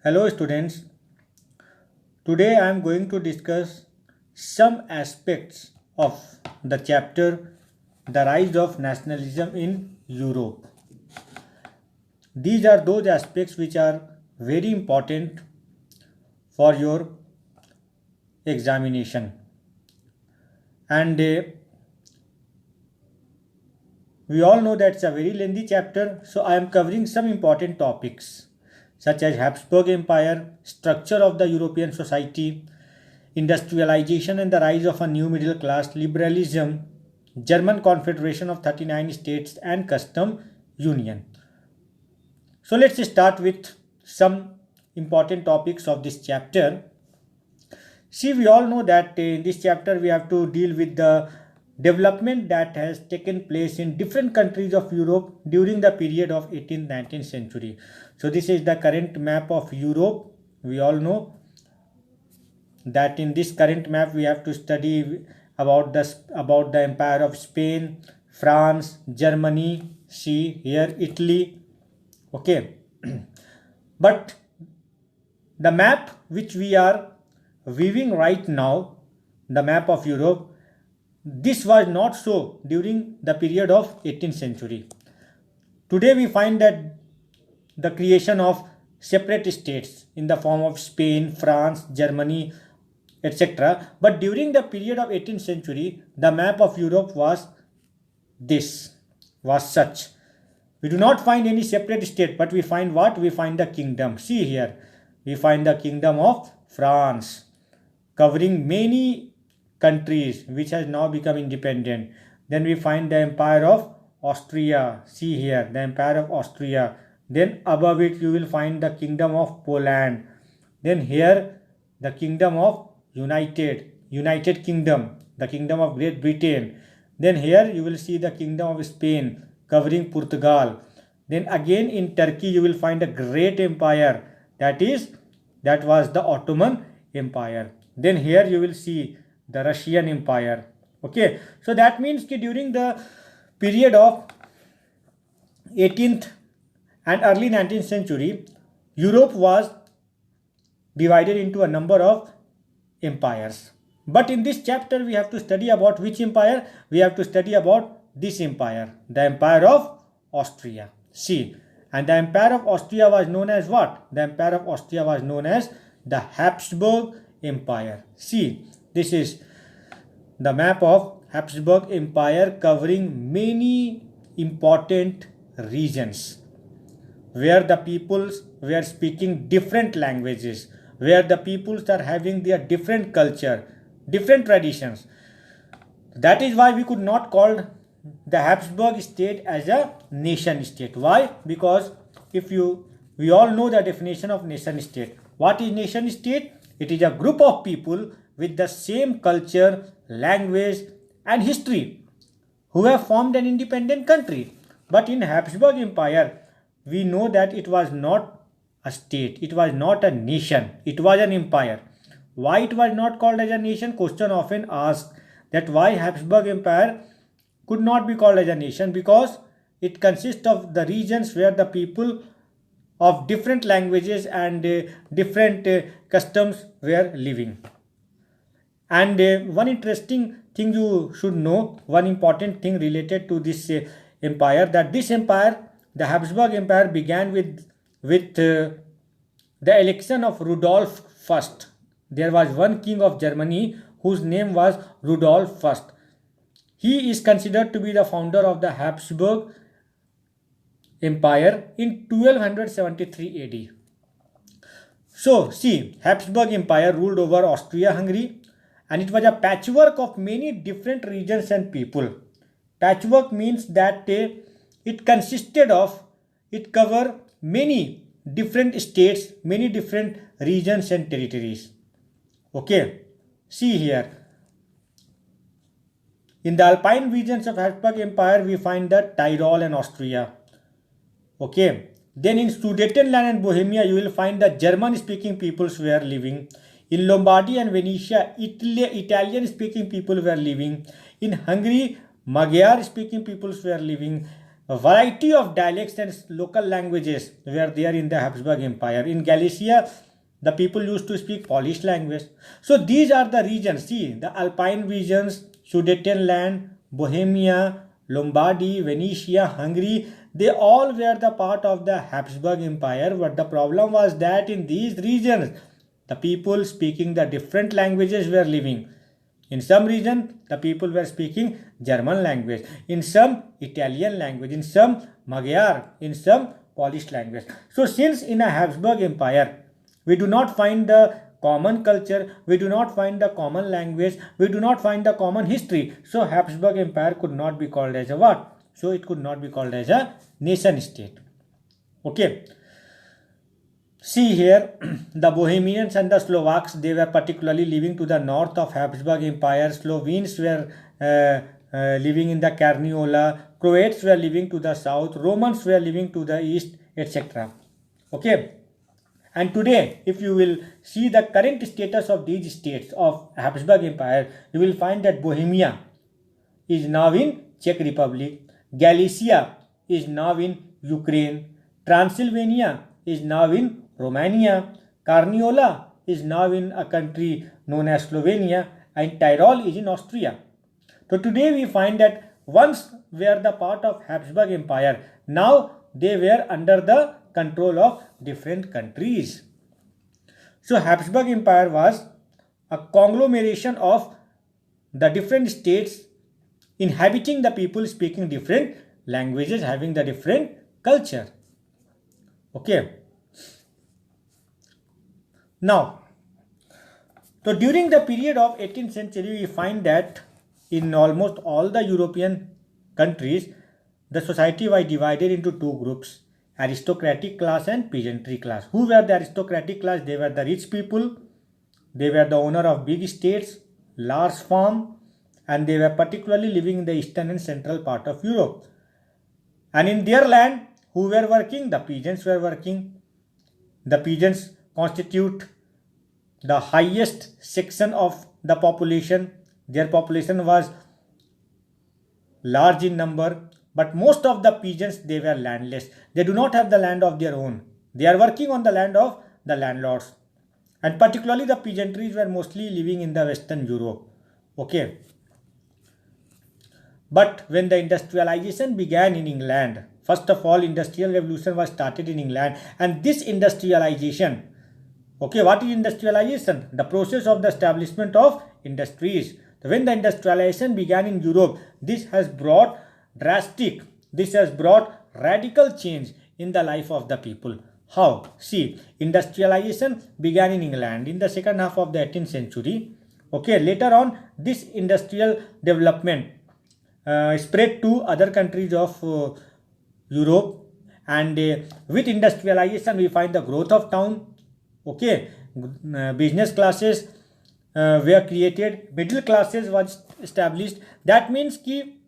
Hello students, today I am going to discuss some aspects of the chapter The Rise of Nationalism in Europe. These are those aspects which are very important for your examination and we all know that's a very lengthy chapter, so I am covering some important topics such as Habsburg Empire, structure of the European society, industrialization and the rise of a new middle class, liberalism, German Confederation of 39 states, and custom union. So let's start with some important topics of this chapter. See, we all know that in this chapter we have to deal with the development that has taken place in different countries of Europe during the period of 18th-19th century. So this is the current map of Europe. We all know that in this current map we have to study about the Empire of Spain, France, Germany, see here Italy. Okay. But the map which we are viewing right now, the map of Europe, this was not so during the period of 18th century. Today we find that the creation of separate states in the form of Spain, France, Germany, etc. But during the period of 18th century, the map of Europe was such. We do not find any separate state, but we find what? We find the kingdom. See here, we find the kingdom of France covering many countries which has now become independent. Then we find the Empire of Austria. See here, the Empire of Austria. Then above it you will find the Kingdom of Poland. Then here the Kingdom of United Kingdom, the Kingdom of Great Britain. Then here you will see the Kingdom of Spain covering Portugal. Then again in Turkey you will find a great empire, that was the Ottoman Empire. Then here you will see the Russian Empire. Okay, so that means that during the period of 18th and early 19th century, Europe was divided into a number of empires. But in this chapter we have to study about which empire? We have to study about this empire, the Empire of Austria. See, and the Empire of Austria was known as what? The Empire of Austria was known as the Habsburg Empire. See, this is the map of Habsburg Empire covering many important regions where the peoples were speaking different languages, where the peoples are having their different culture, different traditions. That is why we could not call the Habsburg state as a nation state. Why? Because we all know the definition of nation state. What is nation state? It is a group of people with the same culture, language and history who have formed an independent country. But in Habsburg Empire, we know that it was not a state, it was not a nation, it was an empire. Why it was not called as a nation? Question often asked that why Habsburg Empire could not be called as a nation, because it consists of the regions where the people of different languages and different customs were living. And one interesting thing you should know, one important thing related to this empire, that this empire, the Habsburg Empire, began with the election of Rudolf I. There was one king of Germany whose name was Rudolf I. He is considered to be the founder of the Habsburg Empire in 1273 AD. So, see, Habsburg Empire ruled over Austria-Hungary, and it was a patchwork of many different regions and people. Patchwork means that it covered many different states, many different regions and territories. Okay, see here. In the Alpine regions of Habsburg Empire, we find the Tyrol and Austria. Okay, then in Sudetenland and Bohemia, you will find the German-speaking peoples were living. In Lombardy and Venetia, Italian-speaking people were living. In Hungary, Magyar-speaking peoples were living. A variety of dialects and local languages were there in the Habsburg Empire. In Galicia, the people used to speak Polish language. So these are the regions. See, the Alpine regions, Sudetenland, Bohemia, Lombardy, Venetia, Hungary, they all were the part of the Habsburg Empire. But the problem was that in these regions, the people speaking the different languages were living. In some region, the people were speaking German language, in some Italian language, in some Magyar, in some Polish language. So since in a Habsburg Empire, we do not find the common culture, we do not find the common language, we do not find the common history. So Habsburg Empire could not be called as a what? So it could not be called as a nation state. Okay. See here, the Bohemians and the Slovaks, they were particularly living to the north of Habsburg Empire. Slovenes were living in the Carniola. Croats were living to the south. Romans were living to the east, etc. Okay. And today, if you will see the current status of these states of Habsburg Empire, you will find that Bohemia is now in Czech Republic. Galicia is now in Ukraine. Transylvania is now in Romania. Carniola is now in a country known as Slovenia, and Tyrol is in Austria. So today we find that once were the part of Habsburg Empire, now they were under the control of different countries. So Habsburg Empire was a conglomeration of the different states inhabiting the people speaking different languages, having the different culture. Okay. Now, so during the period of 18th century, we find that in almost all the European countries, the society was divided into two groups, aristocratic class and peasantry class. Who were the aristocratic class? They were the rich people. They were the owner of big estates, large farm, and they were particularly living in the eastern and central part of Europe. And in their land, who were working? The peasants were working. The peasants constitute the highest section of the population. Their population was large in number, but most of the peasants, they were landless. They do not have the land of their own. They are working on the land of the landlords. And particularly the peasantries were mostly living in the Western Europe. Okay. But when the industrialization began in England, first of all, industrial revolution was started in England, and this industrialization, okay, what is industrialization? The process of the establishment of industries. So when the industrialization began in Europe, this has brought radical change in the life of the people. How? See, industrialization began in England in the second half of the 18th century. Okay, later on, this industrial development spread to other countries of Europe, and with industrialization, we find the growth of town. Okay, business classes were created, middle classes was established. That means ki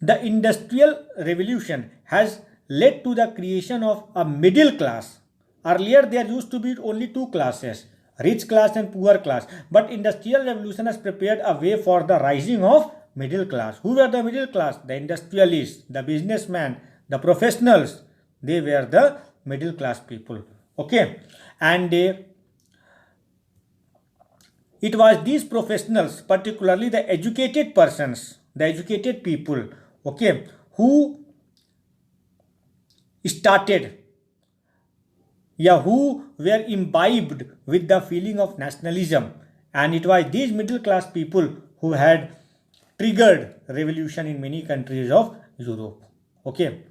the industrial revolution has led to the creation of a middle class. Earlier there used to be only two classes, rich class and poor class, but industrial revolution has prepared a way for the rising of middle class. Who were the middle class? The industrialists, the businessmen, the professionals. They were the middle class people. Okay, and it was these professionals, particularly the educated persons, the educated people, okay, who started, who were imbibed with the feeling of nationalism, and it was these middle class people who had triggered revolution in many countries of Europe. Okay.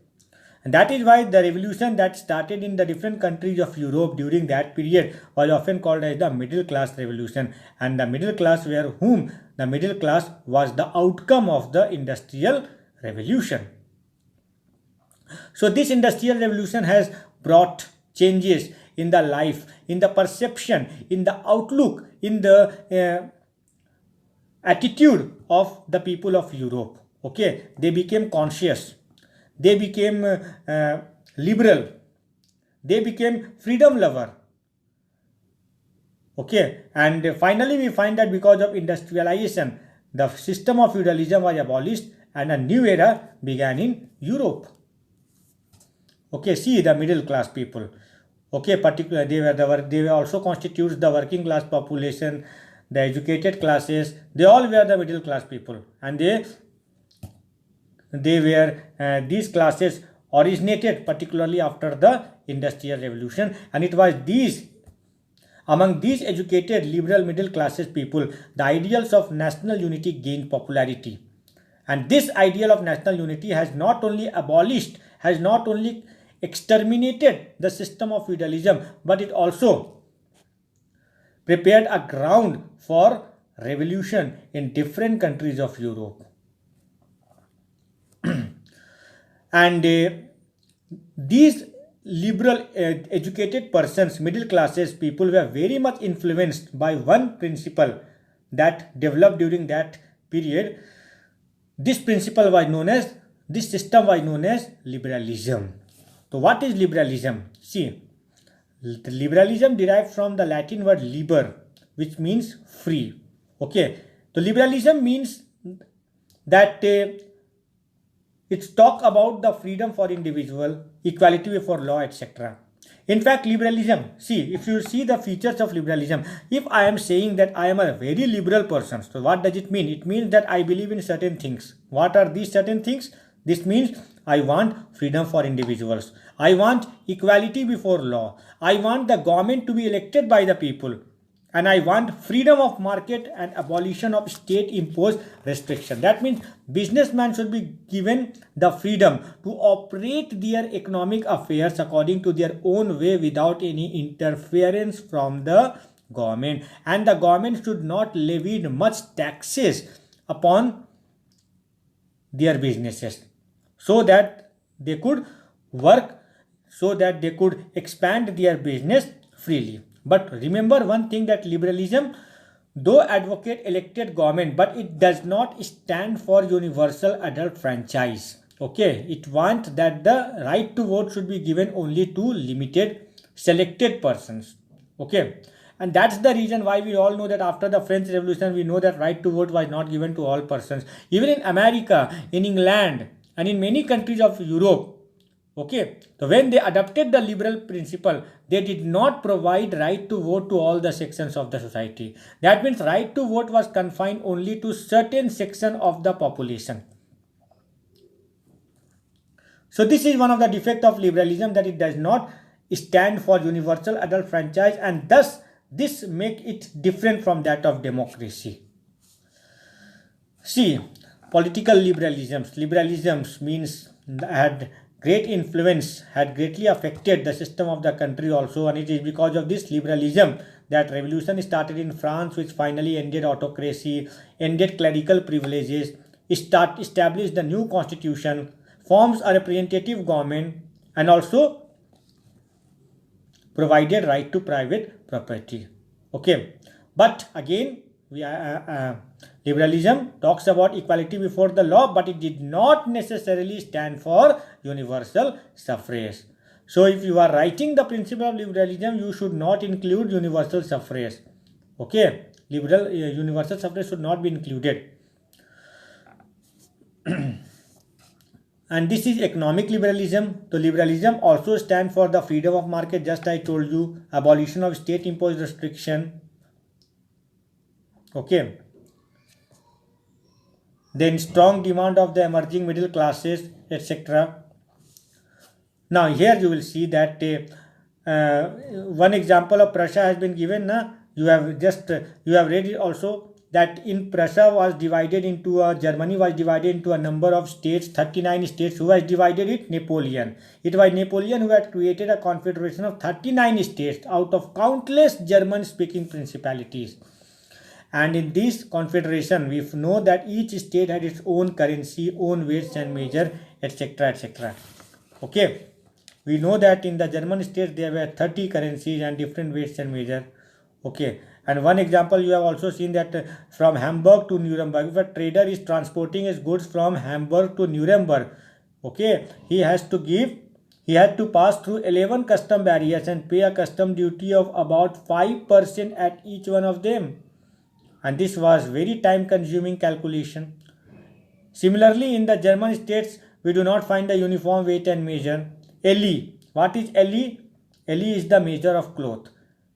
And that is why the revolution that started in the different countries of Europe during that period was often called as the middle class revolution. And the middle class were whom? The middle class was the outcome of the industrial revolution. So this industrial revolution has brought changes in the life, in the perception, in the outlook, in the attitude of the people of Europe. Okay, they became conscious. They became liberal. They became freedom lover. Okay, and finally we find that because of industrialization, the system of feudalism was abolished and a new era began in Europe. Okay, see the middle class people. Okay, particular they were also constitutes the working class population, the educated classes. They all were the middle class people, and they were these classes originated particularly after the Industrial Revolution, and it was these among these educated liberal middle classes people the ideals of national unity gained popularity. And this ideal of national unity has not only abolished, has not only exterminated the system of feudalism, but it also prepared a ground for revolution in different countries of Europe. And these liberal educated persons, middle classes people, were very much influenced by one principle that developed during that period. This principle was known as, this system was known as liberalism. So what is liberalism? See, liberalism derived from the Latin word liber, which means free. Okay, so liberalism means that it's talk about the freedom for individual, equality before law, etc. In fact, liberalism, see, if you see the features of liberalism, if I am saying that I am a very liberal person, so what does it mean? It means that I believe in certain things. What are these certain things? This means I want freedom for individuals. I want equality before law. I want the government to be elected by the people. And I want freedom of market and abolition of state imposed restriction. That means businessmen should be given the freedom to operate their economic affairs according to their own way without any interference from the government. And the government should not levy much taxes upon their businesses so that they could work, so that they could expand their business freely. But remember one thing, that liberalism though advocate elected government, but it does not stand for universal adult franchise. Okay, it wants that the right to vote should be given only to limited selected persons. Okay, and that's the reason why we all know that after the French Revolution we know that right to vote was not given to all persons. Even in America, in England, and in many countries of Europe. Okay, so when they adopted the liberal principle, they did not provide right to vote to all the sections of the society. That means right to vote was confined only to certain section of the population. So this is one of the defects of liberalism, that it does not stand for universal adult franchise, and thus this make it different from that of democracy. See, political liberalisms means had great influence, had greatly affected the system of the country also, and it is because of this liberalism that revolution started in France, which finally ended autocracy, ended clerical privileges, established the new constitution, forms a representative government, and also provided right to private property. Okay, but again liberalism talks about equality before the law, but it did not necessarily stand for universal suffrage. So if you are writing the principle of liberalism, you should not include universal suffrage. Okay, universal suffrage should not be included. And this is economic liberalism. So liberalism also stands for the freedom of market, just I told you, abolition of state imposed restriction. Okay, then strong demand of the emerging middle classes, etc. Now here you will see that one example of Prussia has been given. You have read it also, that in Prussia was divided into Germany was divided into a number of states, 39 states. Who has divided it? Napoleon. It was Napoleon who had created a confederation of 39 states out of countless German speaking principalities. And in this confederation, we know that each state had its own currency, own weights and measure, etc., etc. Okay, we know that in the German states there were 30 currencies and different weights and measure. Okay, and one example you have also seen that from Hamburg to Nuremberg, if a trader is transporting his goods from Hamburg to Nuremberg, okay, he had to pass through 11 custom barriers and pay a custom duty of about 5% at each one of them. And this was very time consuming calculation. Similarly, in the German states, we do not find the uniform weight and measure. LE. What is LE? LE is the measure of cloth.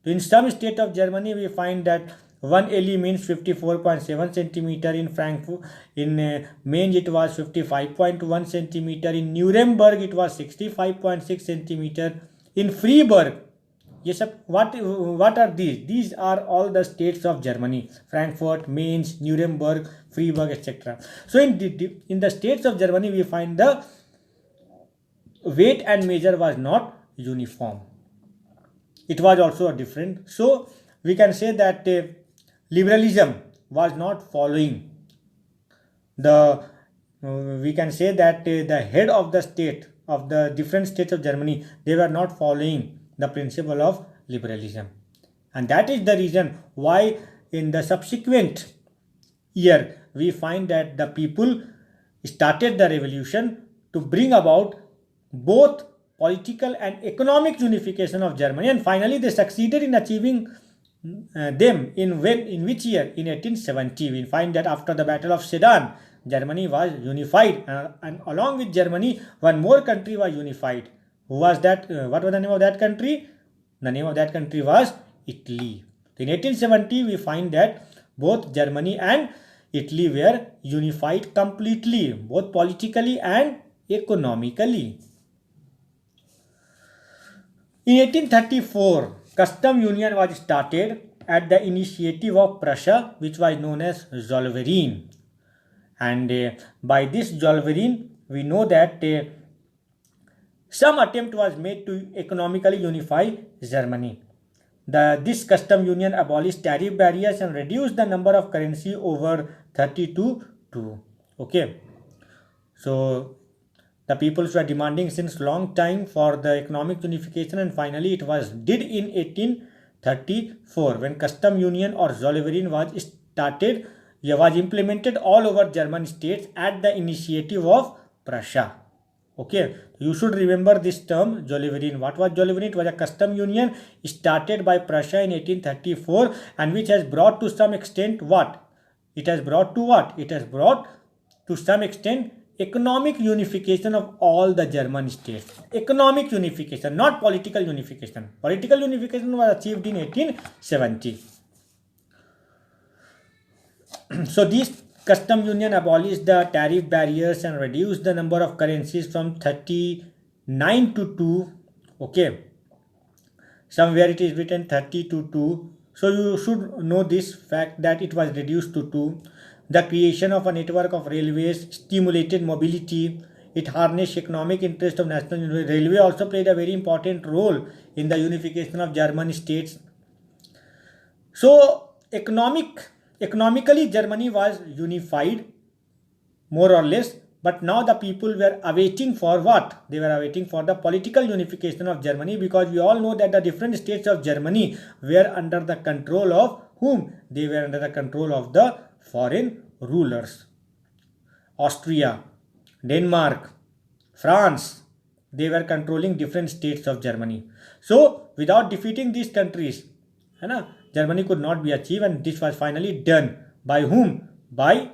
In some state of Germany, we find that 1 LE means 54.7 centimeter. In Frankfurt, in Mainz it was 55.1 centimeter. In Nuremberg it was 65.6 centimeter. In Freiburg, yes, what are these? These are all the states of Germany: Frankfurt, Mainz, Nuremberg, Freiburg, etc. So in the states of Germany, we find the weight and measure was not uniform. It was also different. So we can say that liberalism was not following the. We can say that the head of the state of the different states of Germany, they were not following the principle of liberalism, and that is the reason why in the subsequent year we find that the people started the revolution to bring about both political and economic unification of Germany, and finally they succeeded in achieving them in which year? In 1870. We find that after the Battle of Sedan, Germany was unified, and along with Germany, one more country was unified. Who was that? What was the name of that country? The name of that country was Italy. In 1870, we find that both Germany and Italy were unified completely, both politically and economically. In 1834, custom union was started at the initiative of Prussia, which was known as Zollverein. And by this Zollverein, we know that some attempt was made to economically unify Germany. This custom union abolished tariff barriers and reduced the number of currency over 30 to 2. Okay. So the peoples were demanding since long time for the economic unification, and finally it was did in 1834 when custom union or Zollverein was implemented all over German states at the initiative of Prussia. Okay, you should remember this term Zollverein. What was Zollverein? It was a custom union started by Prussia in 1834, and which has brought to some extent what? It has brought to what? It has brought to some extent economic unification of all the German states. Economic unification, not political unification. Political unification was achieved in 1870. So this custom union abolished the tariff barriers and reduced the number of currencies from 39 to 2. Okay, somewhere it is written 30 to 2. So you should know this fact that it was reduced to 2. The creation of a network of railways stimulated mobility. It harnessed economic interest of national union. Railway also played a very important role in the unification of German states. So economically Germany was unified more or less, but now the people were awaiting for what? They were awaiting for the political unification of Germany, because we all know that the different states of Germany were under the control of whom? They were under the control of the foreign rulers. Austria, Denmark, France, they were controlling different states of Germany. So without defeating these countries, Germany could not be achieved, and this was finally done by whom? By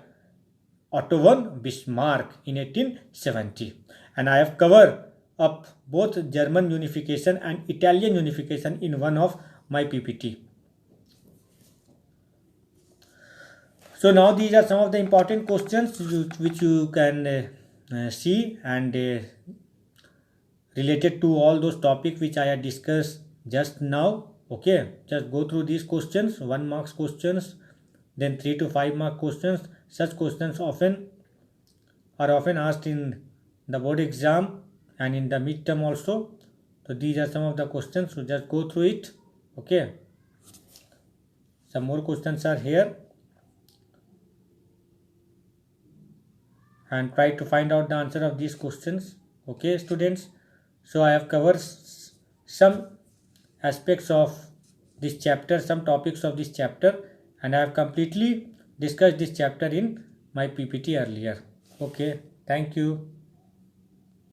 Otto von Bismarck in 1870. And I have covered up both German unification and Italian unification in one of my PPT. So now these are some of the important questions which you can see, and related to all those topics which I had discussed just now. Okay, just go through these questions, 1 mark questions, then 3 to 5 mark questions. Such questions are often asked in the board exam and in the midterm also. So these are some of the questions, so just go through it. Okay, some more questions are here, and try to find out the answer of these questions. Okay students, so I have covered some aspects of this chapter, some topics of this chapter, and I have completely discussed this chapter in my PPT earlier. Okay, thank you.